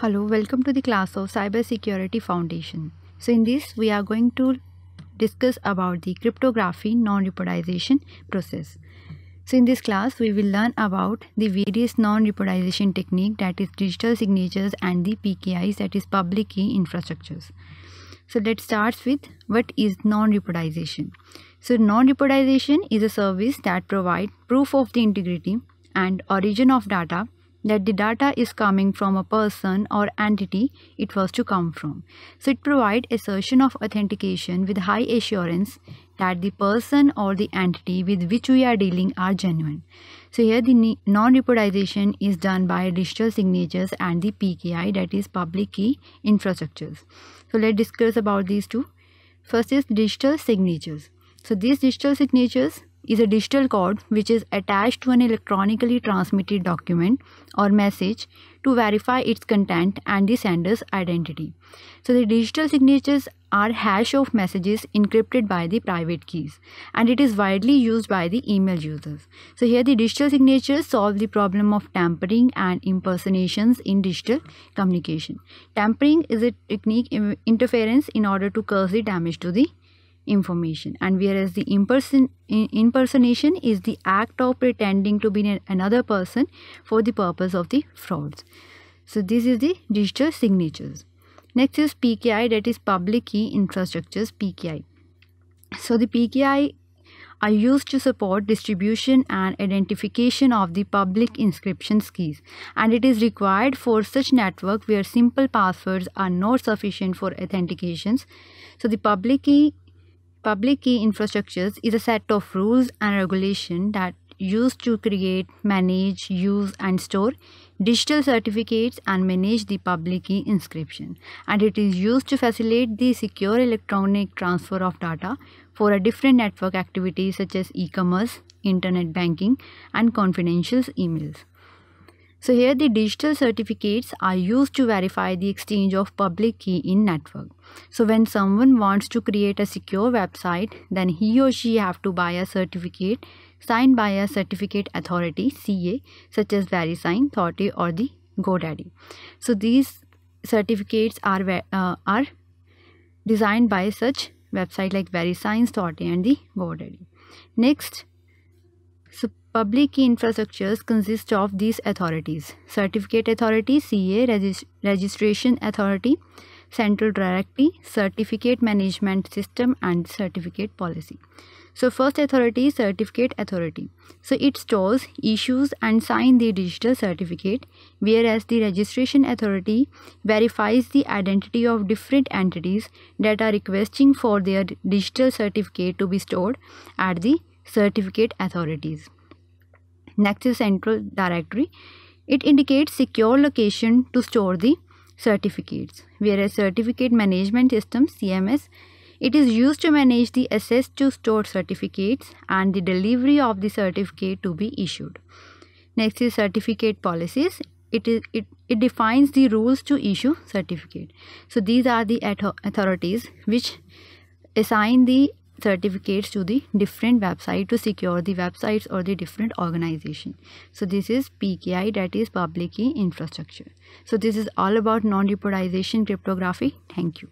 Hello, welcome to the class of Cybersecurity Foundation. So in this we are going to discuss about the cryptography non-reportization process. So in this class we will learn about the various non-reportization technique, that is digital signatures, and the PKIs, that is public key infrastructures. So let's start with what is non-reportization. So non-reportization is a service that provides proof of the integrity and origin of data, that the data is coming from a person or entity it was to come from. So it provides assertion of authentication with high assurance that the person or the entity with which we are dealing are genuine. So here the non-reportization is done by digital signatures and the PKI, that is public key infrastructures. So let's discuss about these two. First is digital signatures. So these digital signatures is a digital code which is attached to an electronically transmitted document or message to verify its content and the sender's identity. So the digital signatures are hash of messages encrypted by the private keys, and it is widely used by the email users. So here the digital signatures solve the problem of tampering and impersonations in digital communication. Tampering is a technique interference in order to cause the damage to the information, and whereas the impersonation is the act of pretending to be another person for the purpose of the frauds. So this is the digital signatures. Next is PKI, that is public key infrastructures, PKI. So the PKI are used to support distribution and identification of the public inscription keys, and it is required for such network where simple passwords are not sufficient for authentications. So the public key infrastructures is a set of rules and regulation that used to create, manage, use and store digital certificates and manage the public key inscription, and it is used to facilitate the secure electronic transfer of data for a different network activities such as e-commerce, internet banking and confidential emails. So here the digital certificates are used to verify the exchange of public key in network. So when someone wants to create a secure website, then he or she have to buy a certificate signed by a certificate authority, CA, such as VeriSign, Thauti or the GoDaddy. So these certificates are designed by such website like VeriSign, Thauti and the GoDaddy. Next, so public key infrastructures consist of these authorities: Certificate Authority, CA, Registration Authority, Central Directory, Certificate Management System and Certificate Policy. So first authority is Certificate Authority. So it stores, issues and signs the digital certificate, whereas the Registration Authority verifies the identity of different entities that are requesting for their digital certificate to be stored at the certificate authorities. Next is Central Directory. It indicates secure location to store the certificates, whereas Certificate Management System, CMS, it is used to manage the access to stored certificates and the delivery of the certificate to be issued. Next is Certificate Policies. It defines the rules to issue certificate. So these are the authorities which assign the certificates to the different website to secure the websites or the different organization. So this is PKI, that is public key infrastructure. So this is all about non-reportization cryptography. Thank you.